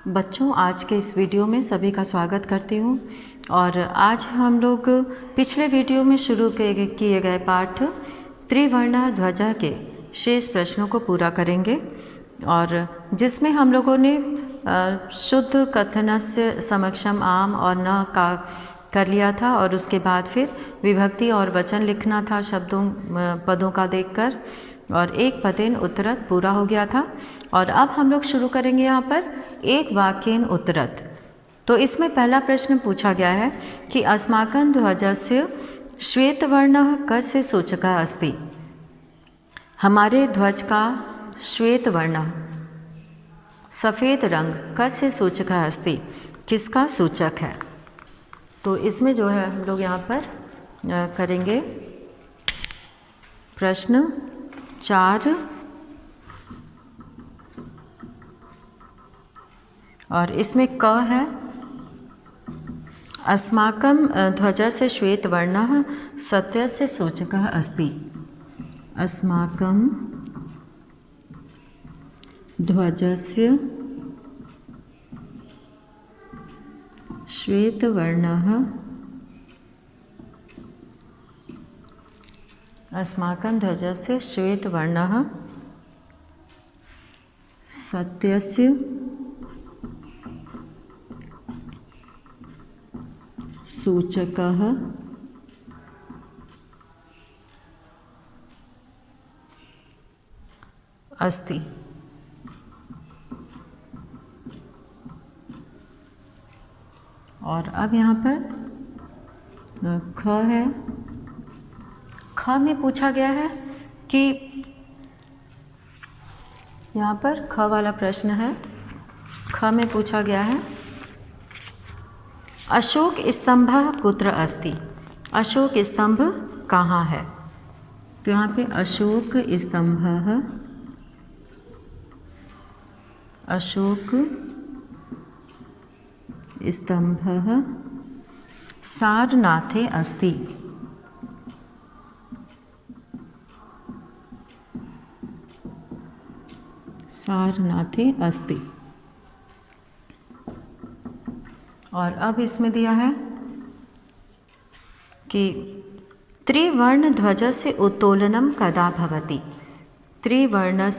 बच्चों, आज के इस वीडियो में सभी का स्वागत करती हूँ। और आज हम लोग पिछले वीडियो में शुरू किए गए पाठ त्रिवर्ण ध्वजा के शेष प्रश्नों को पूरा करेंगे, और जिसमें हम लोगों ने शुद्ध कथनस्य समक्षम आम और न का कर लिया था, और उसके बाद फिर विभक्ति और वचन लिखना था शब्दों पदों का देखकर, और एक पदेन उत्तरत पूरा हो गया था। और अब हम लोग शुरू करेंगे यहाँ पर एक वाक्येन उत्तरत। तो इसमें पहला प्रश्न पूछा गया है कि अस्माकं ध्वजस्य श्वेतवर्णः कस्य सूचकः अस्ति। हमारे ध्वज का श्वेत वर्ण सफ़ेद रंग कस्य सूचकः अस्ति, किसका सूचक है। तो इसमें जो है हम लोग यहाँ पर करेंगे प्रश्न 4 और इसमें क है अस्माकं ध्वजस्य श्वेतवर्णः सत्यस्य सूचकः अस्ति। अस्माकं ध्वजस्य श्वेतवर्णः अस्माकं ध्वजस्य श्वेतवर्णः सत्यस्य सूचकः अस्ति। और अब यहाँ पर ख है। ख में पूछा गया है कि यहाँ पर ख वाला प्रश्न है। ख में पूछा गया है अशोक स्तंभः कुत्र अस्ति। अशोक स्तंभ कहाँ है। तो यहाँ पे अशोक स्तंभः सारनाथे अस्ति। सारनाथे अस्ति। और अब इसमें दिया है कि त्रिवर्ण ध्वजस्य उत्तोलनं कदा भवति। त्रिवर्ण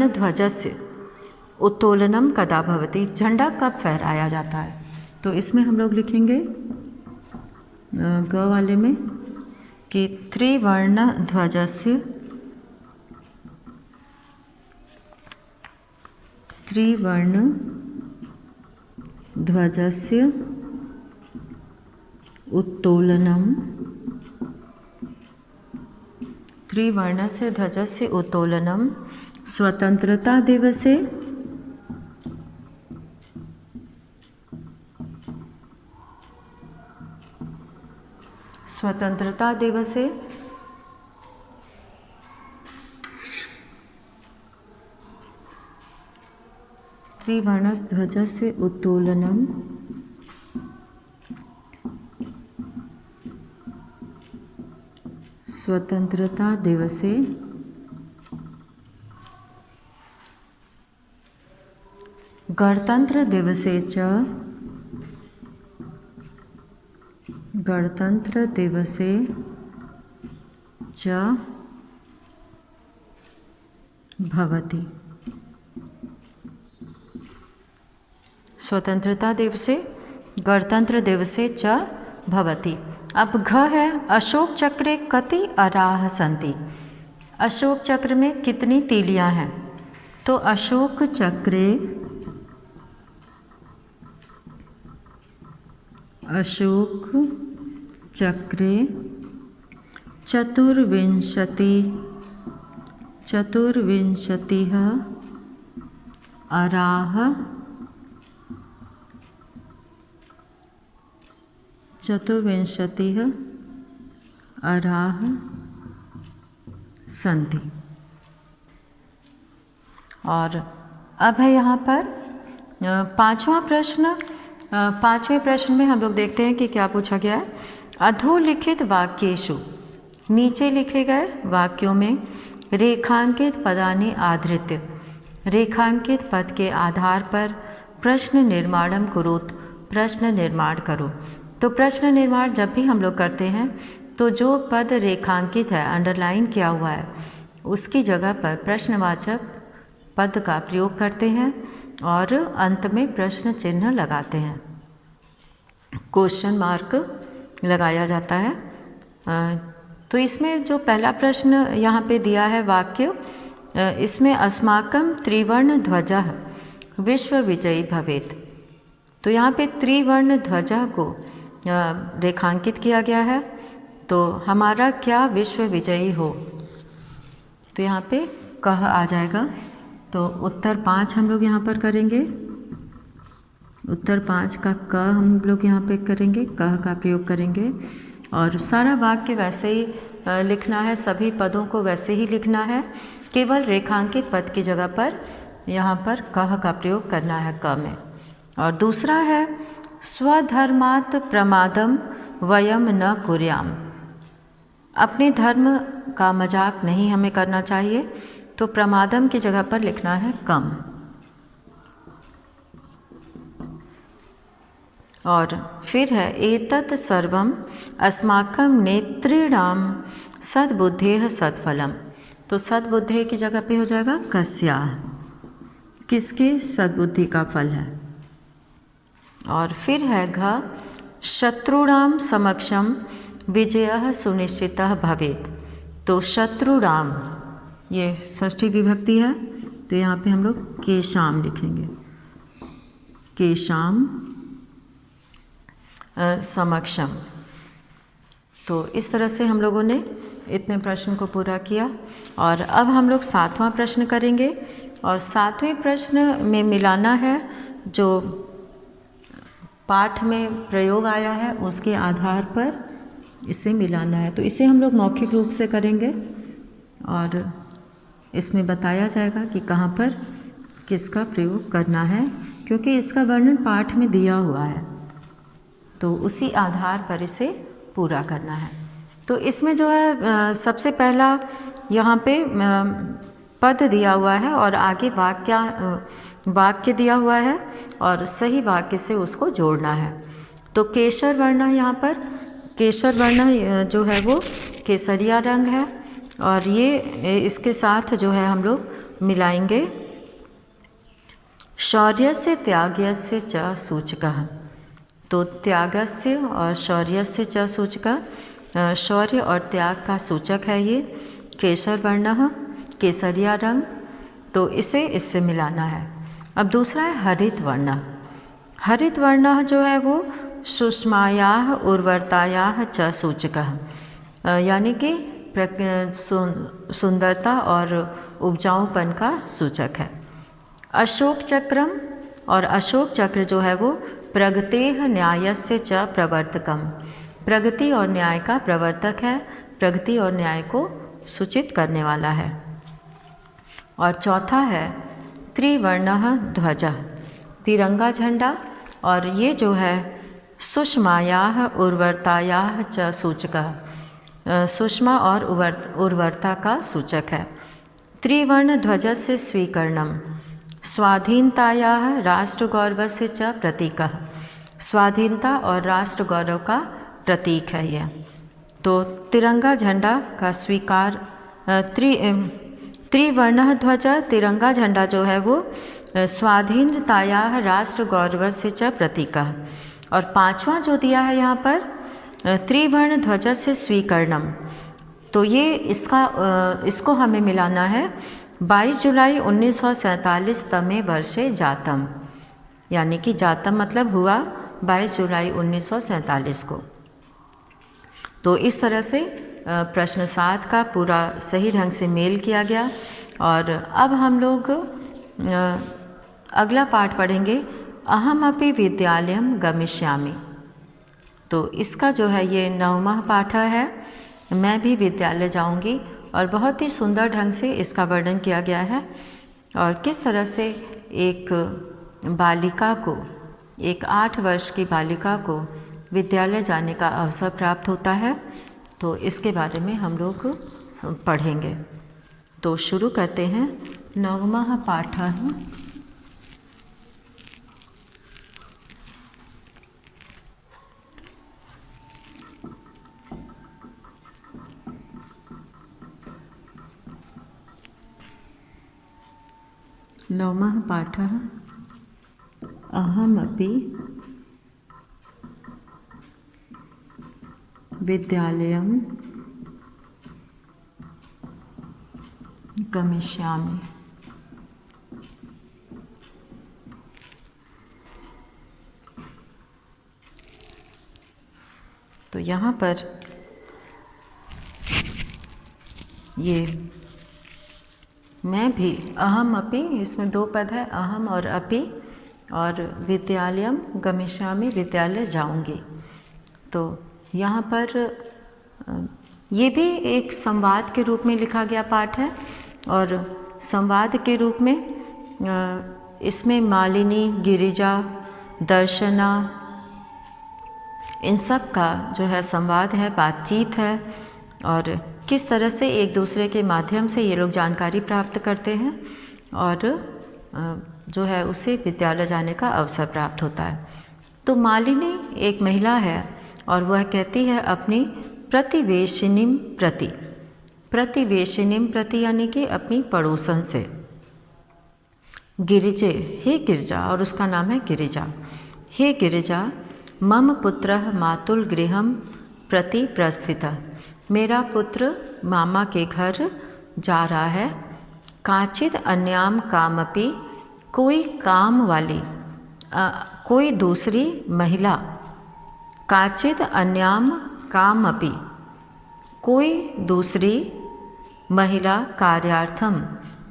ध्वजस्य उत्तोलनं कदा भवति, झंडा कब फहराया जाता है। तो इसमें हम लोग लिखेंगे ग वाले में कि त्रिवर्ण ध्वजस्य उत्तोलनं त्रिवर्णस्य ध्वजस्य उत्तोलनं स्वतंत्रता दिवसे त्रिवर्णध्वजस्य उत्तोलनं स्वतंत्रता दिवसे गणतंत्र दिवसे च भवति। स्वतंत्रता दिवसे गणतंत्र दिवसे च भवति। अब घ है अशोक चक्रे कति अराः सन्ति। अशोक चक्र में कितनी तीलियां हैं। तो अशोक चक्रे चतुर्विंशतिः अराः सन्ति। और अब है यहाँ पर पांचवा प्रश्न। पांचवें प्रश्न में हम लोग देखते हैं कि क्या पूछा गया है। अधोलिखित वाक्येषु, नीचे लिखे गए वाक्यों में रेखांकित पदानि आधृत्य, रेखांकित पद के आधार पर प्रश्न निर्माणम कुरुत, प्रश्न निर्माण करो। तो प्रश्न निर्माण जब भी हम लोग करते हैं तो जो पद रेखांकित है, अंडरलाइन किया हुआ है, उसकी जगह पर प्रश्नवाचक पद का प्रयोग करते हैं और अंत में प्रश्न चिन्ह लगाते हैं, क्वेश्चन मार्क लगाया जाता है। तो इसमें जो पहला प्रश्न यहाँ पे दिया है वाक्य, इसमें अस्माकं त्रिवर्ण ध्वजः विश्व विजयी भवेत्। तो यहाँ पे त्रिवर्ण ध्वजा को रेखांकित किया गया है, तो हमारा क्या विश्व विजयी हो। तो यहाँ पे कह आ जाएगा। तो उत्तर 5 हम लोग यहाँ पर करेंगे। उत्तर 5 का क हम लोग यहाँ पे करेंगे, कह का प्रयोग करेंगे और सारा वाक्य वैसे ही लिखना है, सभी पदों को वैसे ही लिखना है, केवल रेखांकित पद की जगह पर यहाँ पर कह का प्रयोग करना है क में। और दूसरा है स्वधर्मात् प्रमादम वयम न कुर्याम। अपने धर्म का मजाक नहीं हमें करना चाहिए, तो प्रमादम की जगह पर लिखना है कम। और फिर है एतत् सर्वम अस्माकं नेतॄणां सद्बुद्धेः सत्फलम। तो सद्बुद्धि की जगह पे हो जाएगा कस्याः, किसकी सद्बुद्धि का फल है। और फिर है घ शत्रुणाम समक्षम विजयः सुनिश्चितः भवेत्। तो शत्रुणाम ये षष्ठी विभक्ति है, तो यहाँ पे हम लोग केशाम लिखेंगे, केशाम समक्षम। तो इस तरह से हम लोगों ने इतने प्रश्न को पूरा किया। और अब हम लोग 7वां प्रश्न करेंगे और 7वें प्रश्न में मिलाना है जो पाठ में प्रयोग आया है उसके आधार पर इसे मिलाना है। तो इसे हम लोग मौखिक रूप से करेंगे और इसमें बताया जाएगा कि कहाँ पर किसका प्रयोग करना है, क्योंकि इसका वर्णन पाठ में दिया हुआ है, तो उसी आधार पर इसे पूरा करना है। तो इसमें जो है सबसे पहला यहाँ पे पद दिया हुआ है और आगे वाक्य दिया हुआ है और सही वाक्य से उसको जोड़ना है। तो केसर वर्ण यहाँ पर, केसर वर्ण जो है वो केसरिया रंग है और ये इसके साथ जो है हम लोग मिलाएंगे शौर्यस्य त्यागस्य च सूचकः। तो त्यागस्य और शौर्यस्य च सूचकः, शौर्य और त्याग का सूचक है ये केसर वर्ण, केसरिया रंग। तो इसे इससे मिलाना है। अब दूसरा है हरित वर्ण। हरित वर्ण जो है वो सुषमायाः उर्वरतायाः च सूचकः, यानी कि सुंदरता और उपजाऊपन का सूचक है। अशोक चक्रम, और अशोक चक्र जो है वो प्रगतेः न्यायस्य च प्रवर्तकम, प्रगति और न्याय का प्रवर्तक है, प्रगति और न्याय को सूचित करने वाला है। और चौथा है त्रिवर्णः ध्वजः, तिरंगा झंडा, और ये जो है सुषमायाः उर्वरतायाः च सूचकः, सुषमा और उर्वरता का सूचक है। त्रिवर्ण ध्वजस्य स्वीकरणम स्वाधीनतायाः राष्ट्रगौरवस्य च प्रतीकः, स्वाधीनता और राष्ट्र गौरव का प्रतीक है यह। तो तिरंगा झंडा का स्वीकार, त्रिवर्ण ध्वज तिरंगा झंडा जो है वो स्वाधीनतायाः राष्ट्र गौरवस्य च प्रतीकः। और पांचवा जो दिया है यहाँ पर त्रिवर्ण ध्वजस्य स्वीकरणम, तो ये इसको हमें मिलाना है 22 जुलाई 1947 तमे वर्षे जातम, यानी कि जातम मतलब हुआ 22 जुलाई 1947 को। तो इस तरह से प्रश्न 7 का पूरा सही ढंग से मेल किया गया। और अब हम लोग अगला पाठ पढ़ेंगे अहम अपि विद्यालयम गमिष्यामि। तो इसका जो है ये 9वां पाठ है, मैं भी विद्यालय जाऊंगी, और बहुत ही सुंदर ढंग से इसका वर्णन किया गया है और किस तरह से एक बालिका को, एक 8 वर्ष की बालिका को विद्यालय जाने का अवसर प्राप्त होता है। तो इसके बारे में हम लोग पढ़ेंगे। तो शुरू करते हैं। 9वां पाठ है नवमः पाठः अहमपि विद्यालयं गमिष्यामि। तो यहाँ पर ये मैं भी, अहम अपि, इसमें दो पद है, अहम और अपि, और विद्यालयम गमिष्यामि, विद्यालय जाऊंगी। तो यहाँ पर ये भी एक संवाद के रूप में लिखा गया पाठ है, और संवाद के रूप में इसमें मालिनी, गिरिजा, दर्शना, इन सब का जो है संवाद है, बातचीत है, और किस तरह से एक दूसरे के माध्यम से ये लोग जानकारी प्राप्त करते हैं और जो है उसे विद्यालय जाने का अवसर प्राप्त होता है। तो मालिनी एक महिला है और वह कहती है अपनी प्रतिवेशिनीम प्रति, प्रतिवेशिनीम प्रति यानी कि अपनी पड़ोसन से, गिरिजे, हे गिरिजा, और उसका नाम है गिरिजा, हे गिरिजा, मम पुत्रः मातुल गृहं प्रति प्रस्थितः, मेरा पुत्र मामा के घर जा रहा है। काचिद अन्याम कामपि, कोई काम वाली, कोई दूसरी महिला, काचिद अन्याम कामपि, कोई दूसरी महिला, कार्यार्थम,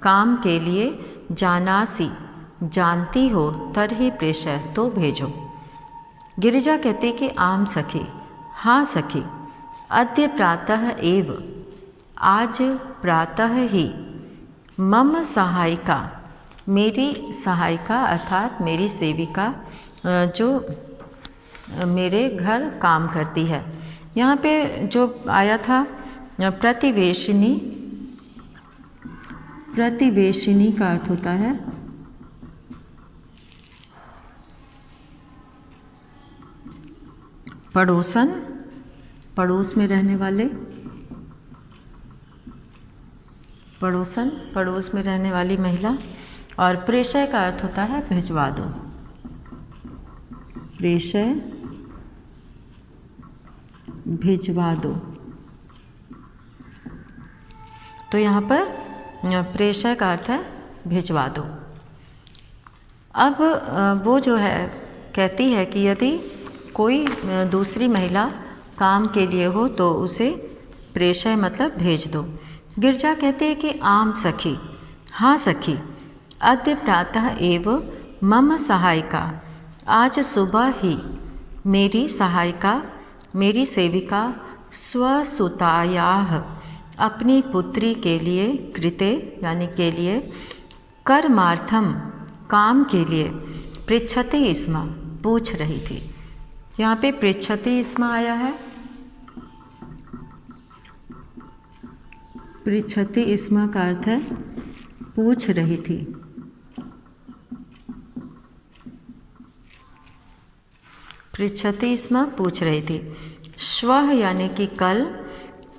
काम के लिए, जानासी, जानती हो, तरहि प्रेषय, तो भेजो। गिरिजा कहती कि आम सखी, हाँ सखी, अद्य प्रातः एव, आज प्रातः ही, मम सहायिका, मेरी सहायिका अर्थात मेरी सेविका जो मेरे घर काम करती है। यहाँ पे जो आया था प्रतिवेशिनी, प्रतिवेशिनी का अर्थ होता है पड़ोसन, पड़ोस में रहने वाले, पड़ोसन, पड़ोस में रहने वाली महिला, और प्रेषय का अर्थ होता है भिजवा दो, प्रेषय, भिजवा दो। तो यहाँ पर प्रेषय का अर्थ है भिजवा दो। अब वो जो है कहती है कि यदि कोई दूसरी महिला काम के लिए हो तो उसे प्रेषय मतलब भेज दो। गिरजा कहते हैं कि आम सखी, हाँ सखी, अद्य प्रातः एव मम सहायिका, आज सुबह ही मेरी सहायिका, मेरी सेविका, स्वसुतायाः, अपनी पुत्री के लिए, कृते यानी के लिए, कर्मार्थम, काम के लिए, पृच्छति स्म, पूछ रही थी। यहाँ पे पृच्छति स्म आया है, पृच्छति स्म का अर्थ है पूछ रही थी। पृच्छति स्म, पूछ रही थी। श्वः यानी कि कल,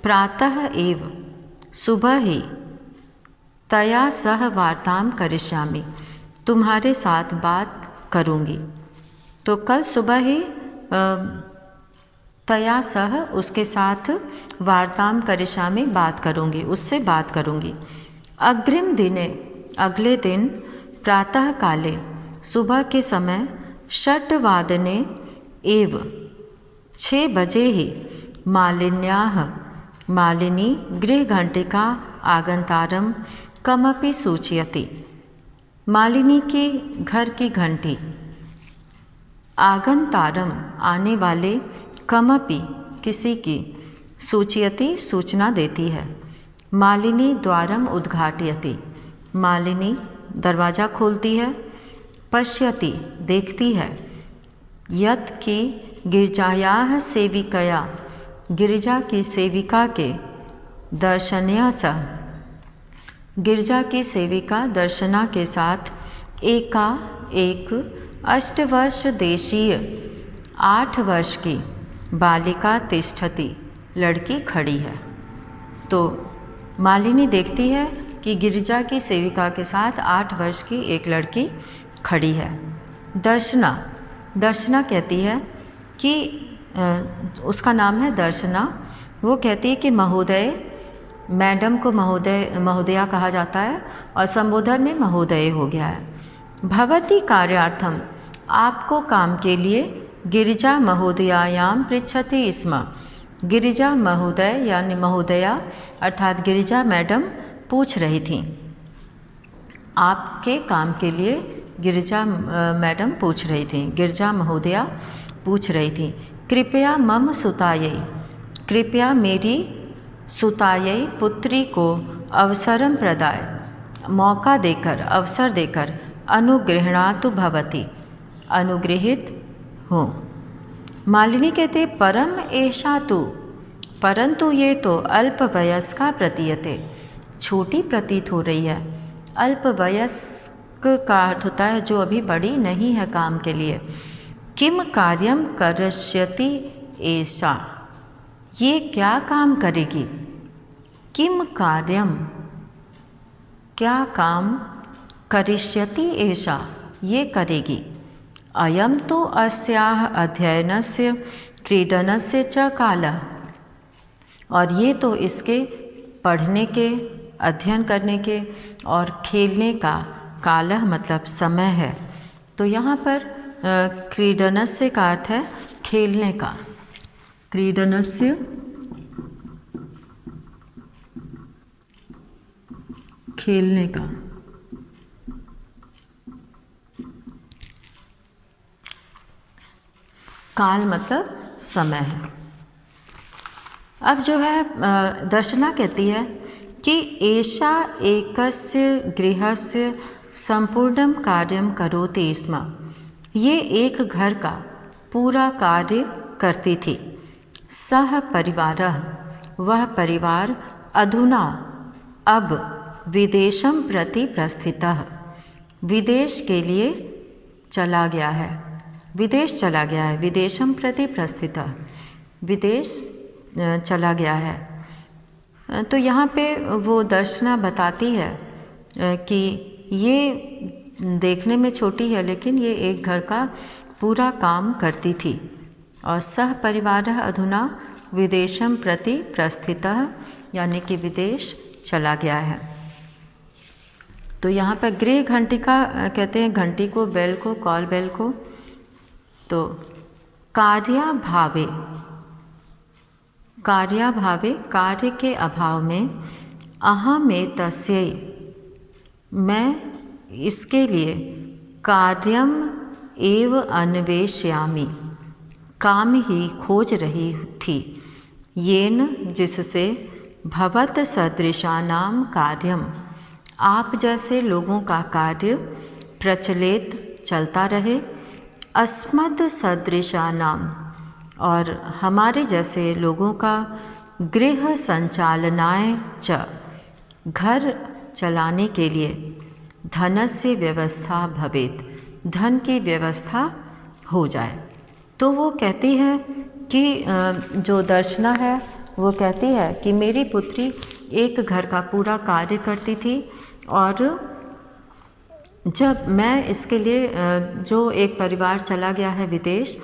प्रातः एव, सुबह ही, तया सह वार्ताम करिष्यामि, तुम्हारे साथ बात करूँगी। तो कल सुबह ही तया सह, उसके साथ, वार्ताम करिष्यामि, बात करूँगी, उससे बात करूँगी। अग्रिम दिने, अगले दिन, प्रातः काले, सुबह के समय, षड्वादने एव, 6 बजे ही, मालिन्याः, मालिनी, गृहघंटिका आगंतारम कमपि सूचयति, मालिनी की घर की घंटी, आगंतारम, आने वाले, कमपि, किसी की, सूचयति, सूचना देती है। मालिनी द्वारम उद्घाटयति, मालिनी दरवाज़ा खोलती है। पश्यति, देखती है। यत् की गिरजायाः सेविकया, गिरिजा की सेविका के, दर्शनया सह, गिरजा की सेविका दर्शना के साथ, एका, एक, 8 वर्ष देशीय, 8 वर्ष की, बालिका तिष्ठति, लड़की खड़ी है। तो मालिनी देखती है कि गिरिजा की सेविका के साथ 8 वर्ष की एक लड़की खड़ी है। दर्शना कहती है कि उसका नाम है दर्शना। वो कहती है कि महोदय, मैडम को महोदया कहा जाता है और संबोधन में महोदय हो गया है। भवती कार्यार्थम, आपको काम के लिए गिरिजा महोदयायाम पृच्छति स्म। गिरिजा महोदय यानी महोदया अर्थात गिरिजा मैडम पूछ रही थी। आपके काम के लिए गिरिजा मैडम पूछ रही थी, गिरिजा महोदया पूछ रही थी। कृपया मम सुतायै, कृपया मेरी सुतायै पुत्री को अवसरम प्रदाय, मौका देकर, अवसर देकर, अनुगृह्णातु भवती, अनुगृहित हो। मालिनी कहते परम एषा तु, परंतु ये तो अल्पवयस्का प्रतीयते, छोटी प्रतीत हो रही है। अल्पवयस्क का अर्थ होता है जो अभी बड़ी नहीं है काम के लिए। किम कार्यम करिष्यति एषा, ये क्या काम करेगी। किम कार्यम, क्या काम, करिष्यति एषा, ये करेगी। अयम तो अस्याः अध्ययनस्य क्रीडनस्य च कालः, और ये तो इसके पढ़ने के, अध्ययन करने के और खेलने का कालः मतलब समय है। तो यहाँ पर क्रीडनस्य का अर्थ है खेलने का, क्रीडनस्य खेलने का। काल मतलब समय है। अब जो है दर्शना कहती है कि एषा एकस्य गृहस्य संपूर्णं कार्यं करोति स्म, ये एक घर का पूरा कार्य करती थी। सह परिवारः, वह परिवार अधुना अब विदेशम प्रति प्रस्थितः, विदेश के लिए चला गया है, विदेश चला गया है। विदेशम प्रति प्रस्थितः, विदेश चला गया है। तो यहाँ पे वो दर्शना बताती है कि ये देखने में छोटी है लेकिन ये एक घर का पूरा काम करती थी। और सह परिवारः अधुना विदेशम प्रति प्रस्थितः, यानी कि विदेश चला गया है। तो यहाँ पर गृह घंटिका कहते हैं घंटी को, बेल को, कॉल बेल को। तो कार्याभावे, कार्याभावे कार्य के अभाव में, अहमेतस्यै, मैं इसके लिए, कार्यम एव अन्वेष्यामि, काम ही खोज रही थी। येन, जिससे, भवत सदृशानाम कार्यम, आप जैसे लोगों का कार्य, प्रचलित चलता रहे, अस्मद सदृशानाम, और हमारे जैसे लोगों का, गृह संचालनाय च, घर चलाने के लिए, धनस्य व्यवस्था भवेत, धन की व्यवस्था हो जाए। तो वो कहती है कि जो दर्शना है वो कहती है कि मेरी पुत्री एक घर का पूरा कार्य करती थी, और जब मैं इसके लिए, जो एक परिवार चला गया है विदेश,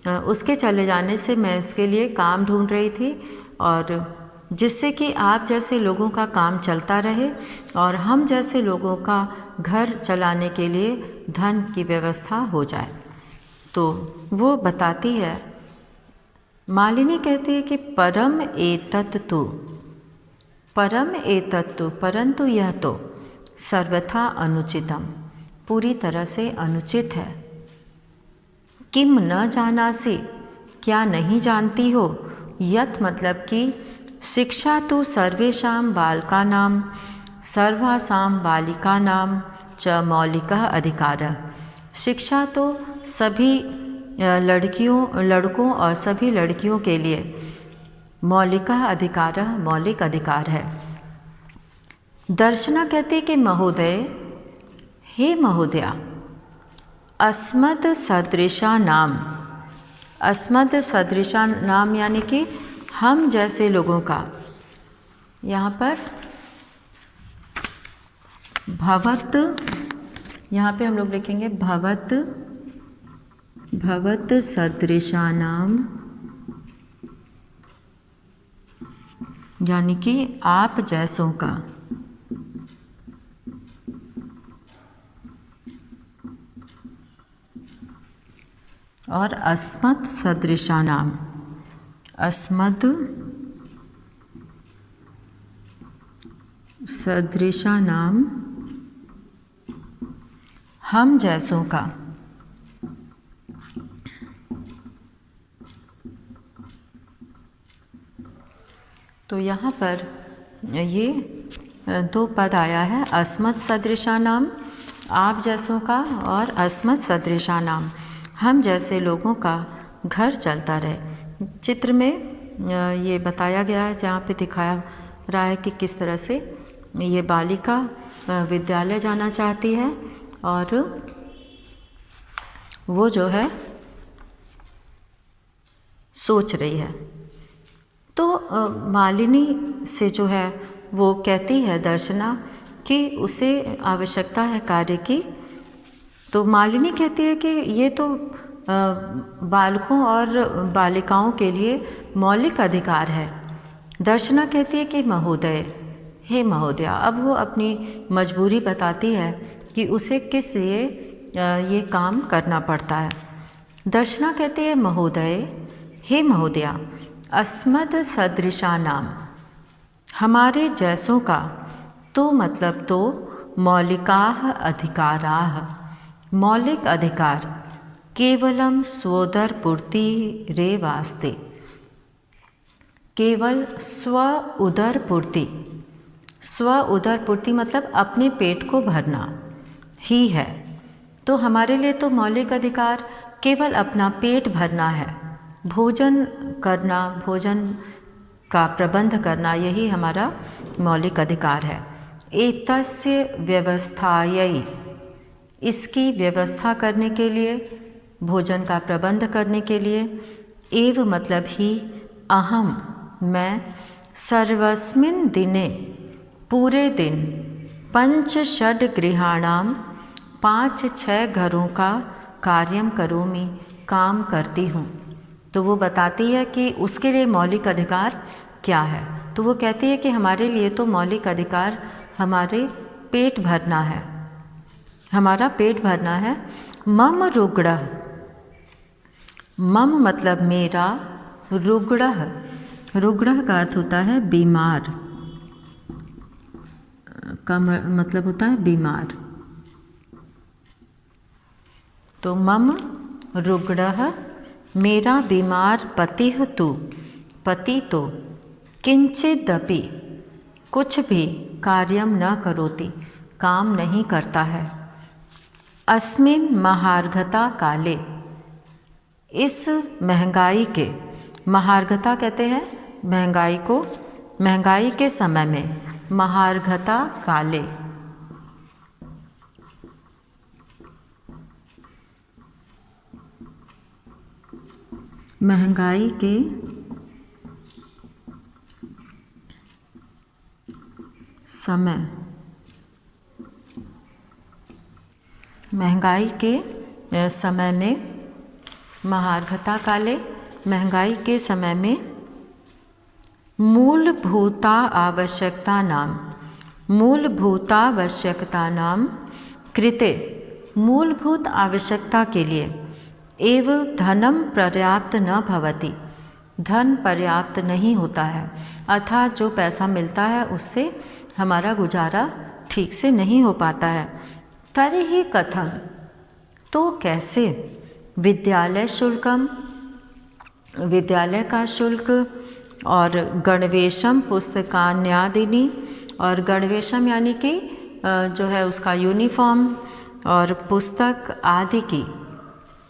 उसके चले जाने से मैं इसके लिए काम ढूंढ रही थी, और जिससे कि आप जैसे लोगों का काम चलता रहे और हम जैसे लोगों का घर चलाने के लिए धन की व्यवस्था हो जाए। तो वो बताती है, मालिनी कहती है कि परम एतत्तु, परम एतत्तु, परंतु यह तो सर्वथा अनुचितम, पूरी तरह से अनुचित है। किम न जानासि, क्या नहीं जानती हो। यत मतलब कि शिक्षा तो सर्वेषां बालकानां सर्वासां बालिकानां च मौलिकः अधिकारः, शिक्षा तो सभी लड़कों और सभी लड़कियों के लिए मौलिकः अधिकारः, मौलिक अधिकार है। दर्शना कहती कि महोदय, हे महोदया, अस्मद सदृशा नाम, अस्मद सदृशा नाम यानी कि हम जैसे लोगों का, यहाँ पर भवत, यहाँ पे हम लोग लिखेंगे भवत, भवत सदृशानाम, यानी कि आप जैसों का, और अस्मत् सदृशानाम, अस्मत् सदृशानाम, हम जैसों का। तो यहाँ पर ये दो पद आया है, अस्मत् सदृशानाम, आप जैसों का, और अस्मत् सदृशानाम, हम जैसे लोगों का घर चलता रहे। चित्र में ये बताया गया है, जहाँ पे दिखाया रहा है कि किस तरह से ये बालिका विद्यालय जाना चाहती है और वो जो है सोच रही है। तो मालिनी से जो है वो कहती है दर्शना कि उसे आवश्यकता है कार्य की। तो मालिनी कहती है कि ये तो बालकों और बालिकाओं के लिए मौलिक अधिकार है। दर्शना कहती है कि महोदय, हे महोदया। अब वो अपनी मजबूरी बताती है कि उसे किस लिए ये काम करना पड़ता है। दर्शना कहती है महोदय, हे महोदया, अस्मद् सदृशानाम, हमारे जैसों का, तो मतलब तो मौलिकाः अधिकाराः, मौलिक अधिकार, केवलम स्वोदर पूर्ति रे वास्ते, केवल स्व उदर पूर्ति, स्व उदर पूर्ति मतलब अपने पेट को भरना ही है। तो हमारे लिए तो मौलिक अधिकार केवल अपना पेट भरना है, भोजन करना, भोजन का प्रबंध करना, यही हमारा मौलिक अधिकार है। एतस्य व्यवस्थायै, इसकी व्यवस्था करने के लिए, भोजन का प्रबंध करने के लिए, एव मतलब ही, अहम मैं, सर्वस्मिन् दिने पूरे दिन, पंच षड् गृहाणाम 5-6 घरों का कार्यम करोमि, काम करती हूँ। तो वो बताती है कि उसके लिए मौलिक अधिकार क्या है। तो वो कहती है कि हमारे लिए तो मौलिक अधिकार हमारे पेट भरना है, हमारा पेट भरना है। मम रुग्णः, मम मतलब मेरा, रुग्णः, रुग्णः का अर्थ होता है बीमार, का मतलब होता है बीमार। तो मम रुग्णः, मेरा बीमार पतिः तु, पति तो, किंचिदपि, कुछ भी, कार्यम न करोति, काम नहीं करता है। अस्मिन् महार्घता काले, इस महंगाई के, महार्घता कहते हैं महंगाई को, महंगाई के समय में, महार्घता काले, महंगाई के समय, महंगाई के समय में, महार्घता काले, महंगाई के समय में, मूलभूता आवश्यकतानां, मूलभूतावश्यकतानां कृते, मूलभूत आवश्यकता के लिए, एव धनम पर्याप्त न भवति, धन पर्याप्त नहीं होता है। अर्थात जो पैसा मिलता है उससे हमारा गुजारा ठीक से नहीं हो पाता है। तर्हि कथम, तो कैसे, विद्यालय शुल्कम, विद्यालय का शुल्क, और गणवेशम पुस्तकान्यादिनी, और गणवेशम यानी कि जो है उसका यूनिफॉर्म, और पुस्तक आदि की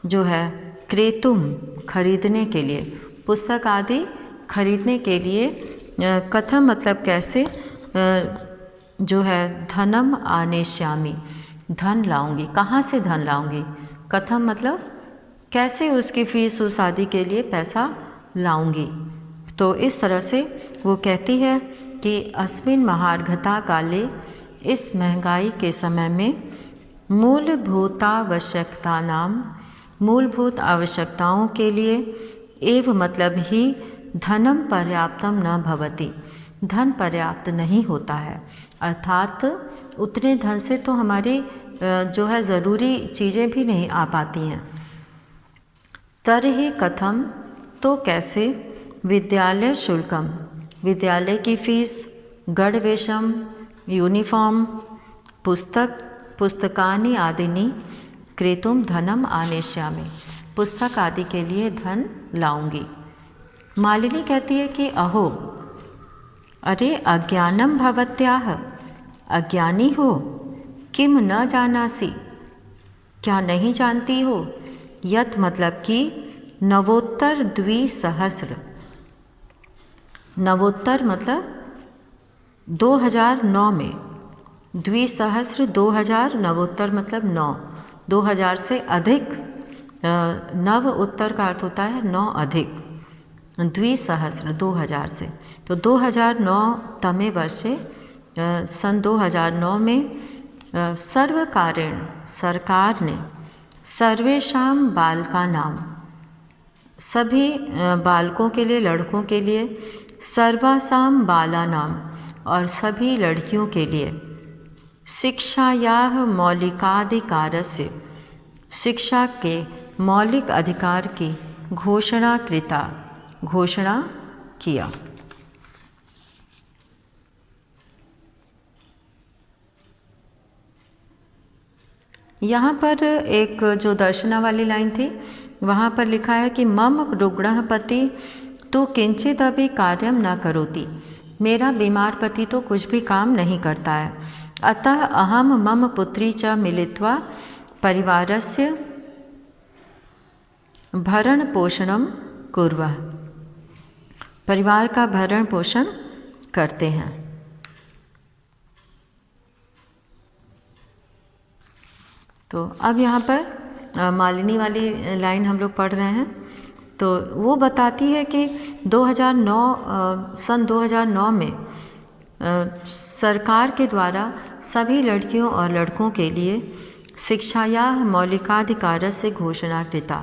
जो है क्रेतुम, खरीदने के लिए, पुस्तक आदि खरीदने के लिए, कथम मतलब कैसे, जो है धनम आनेष्यामि, धन लाऊंगी, कहाँ से धन लाऊंगी, कथम मतलब कैसे उसकी फीस उस आदि के लिए पैसा लाऊंगी। तो इस तरह से वो कहती है कि अस्मिन् महार्घता काले, इस महंगाई के समय में मूलभूत आवश्यकताओं के लिए एव मतलब ही धनम पर्याप्तम न भवति, धन पर्याप्त नहीं होता है। अर्थात उतने धन से तो हमारी जो है ज़रूरी चीज़ें भी नहीं आ पाती हैं। तरहि कथम, तो कैसे, विद्यालय शुल्कम, विद्यालय की फीस, गणवेशम, यूनिफॉर्म, पुस्तकानि आदिनी क्रेतुम धनम आनेष्यामि, पुस्तक आदि के लिए धन लाऊंगी। मालिनी कहती है कि अहो, अरे अज्ञानम भवत्याह, अज्ञानी हो, किम न जानासी, क्या नहीं जानती हो, यत मतलब कि नवोत्तर 2000, नवोत्तर मतलब 2009 में, 2000 2000, नवोत्तर मतलब 9, 2000 से अधिक, नव उत्तर का अर्थ होता है 9 अधिक, 2000 2000 से, तो 2009 तमे वर्षे सन 2009 में सर्वकारेण, सरकार ने, सर्वेषां बालकानां, सभी बालकों के लिए, लड़कों के लिए, सर्वासां बालानां, और सभी लड़कियों के लिए, शिक्षायाः मौलिकाधिकारस्य, शिक्षा के मौलिक अधिकार की घोषणा किया। यहाँ पर एक जो दर्शना वाली लाइन थी, वहाँ पर लिखा है कि मम रुग्णः पति तु किंचित अभी कार्यम न करोति, मेरा बीमार पति तो कुछ भी काम नहीं करता है। अतः अहम मम पुत्री च मिलित्वा परिवारस्य भरण पोषणम कुर्वः, परिवार का भरण पोषण करते हैं। तो अब यहाँ पर मालिनी वाली लाइन हम लोग पढ़ रहे हैं। तो वो बताती है कि 2009 सन 2009 में सरकार के द्वारा सभी लड़कियों और लड़कों के लिए शिक्षायाः मौलिकाधिकार से घोषणा कृता,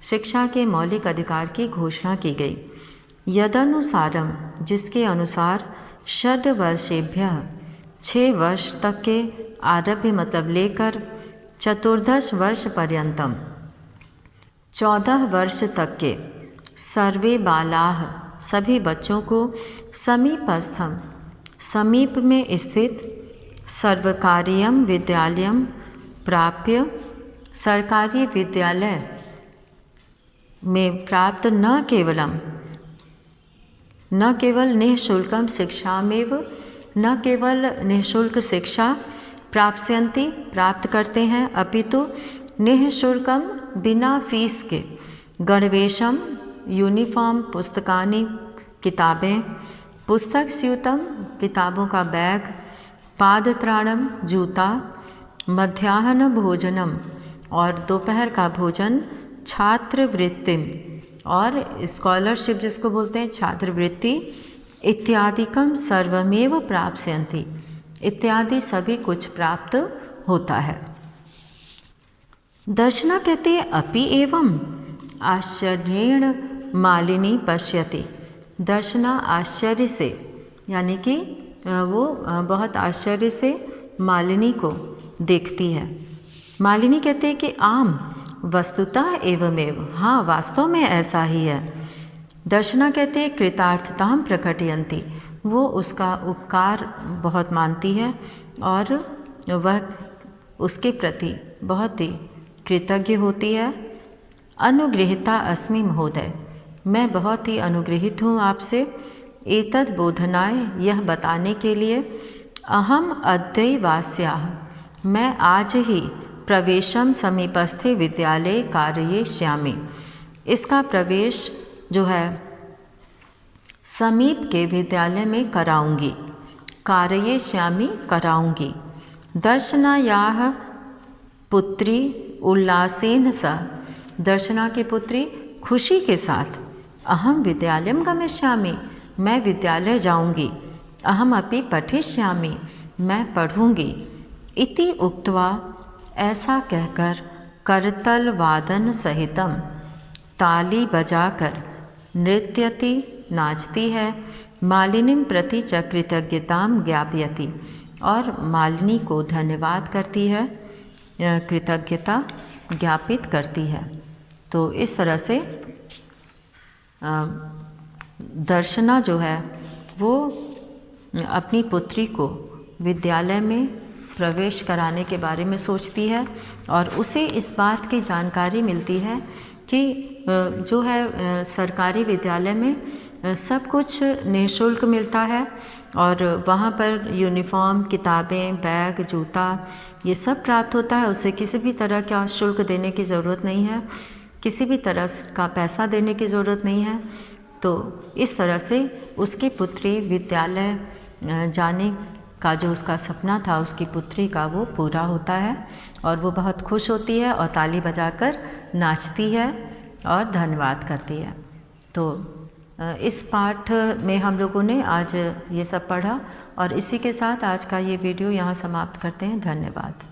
शिक्षा के मौलिक अधिकार की घोषणा की गई। यदनुसारम, जिसके अनुसार 6 वर्षेभ्यः 6 वर्ष तक के, आरभ्य मतलब लेकर, 14 वर्ष पर्यंतम 14 वर्ष तक के, सर्वे बालाः, सभी बच्चों को, समीपस्थम, समीप में स्थित, सर्वकारीयम विद्यालयम प्राप्य, सरकारी विद्यालय में प्राप्त, न केवल निःशुल्कम शिक्षामेव, न केवल निःशुल्क शिक्षा प्राप्स्यन्ति, प्राप्त करते हैं, अपितु निःशुल्कम, बिना फीस के, गणवेशम, यूनिफॉर्म, पुस्तकानि, किताबें, पुस्तक स्यूतम, किताबों का बैग, पादत्राणम, जूता, मध्याह्न भोजनम, और दोपहर का भोजन, छात्रवृत्तिम, और स्कॉलरशिप जिसको बोलते हैं, छात्रवृत्ति, इत्यादिकम सर्वमेव प्राप्स्यन्ति, इत्यादि सभी कुछ प्राप्त होता है। दर्शना कहती है अपि एवं आश्चर्येण मालिनी पश्यति, दर्शना आश्चर्य से, यानी कि वो बहुत आश्चर्य से मालिनी को देखती है। मालिनी कहते हैं कि आम वस्तुतः एवमेव, हाँ वास्तव में ऐसा ही है। दर्शना कहते हैं कृतार्थतां प्रकटयन्ति, वो उसका उपकार बहुत मानती है और वह उसके प्रति बहुत ही कृतज्ञ होती है। अनुगृहीता अस्मि महोदय, मैं बहुत ही अनुगृहित हूँ आपसे, एतद् बोधनाय, यह बताने के लिए, अहम अद्यैवास्याः, मैं आज ही प्रवेशम समीपस्थे विद्यालय कारयिष्यामि, इसका प्रवेश जो है समीप के विद्यालय में कराऊंगी, कारयिष्यामि, कराऊंगी। दर्शनायाः पुत्री उल्लासेन सह, दर्शना की पुत्री खुशी के साथ, अहम विद्यालयम गमिष्यामि, मैं विद्यालय जाऊंगी, अहम अपि पठिष्यामि, मैं पढ़ूँगी। इति उक्त्वा ऐसा कहकर करतल वादन सहितम ताली बजाकर नृत्यति नाचती है। मालिनीं प्रति च कृतज्ञतां ज्ञापयति और मालिनी को धन्यवाद करती है, कृतज्ञता ज्ञापित करती है। तो इस तरह से दर्शना जो है वो अपनी पुत्री को विद्यालय में प्रवेश कराने के बारे में सोचती है और उसे इस बात की जानकारी मिलती है कि जो है सरकारी विद्यालय में सब कुछ निःशुल्क मिलता है और वहाँ पर यूनिफॉर्म, किताबें, बैग, जूता ये सब प्राप्त होता है। उसे किसी भी तरह का शुल्क देने की ज़रूरत नहीं है, किसी भी तरह का पैसा देने की ज़रूरत नहीं है। तो इस तरह से उसकी पुत्री विद्यालय जाने का जो उसका सपना था उसकी पुत्री का वो पूरा होता है और वो बहुत खुश होती है और ताली बजाकर नाचती है और धन्यवाद करती है। तो इस पाठ में हम लोगों ने आज ये सब पढ़ा और इसी के साथ आज का ये वीडियो यहाँ समाप्त करते हैं। धन्यवाद।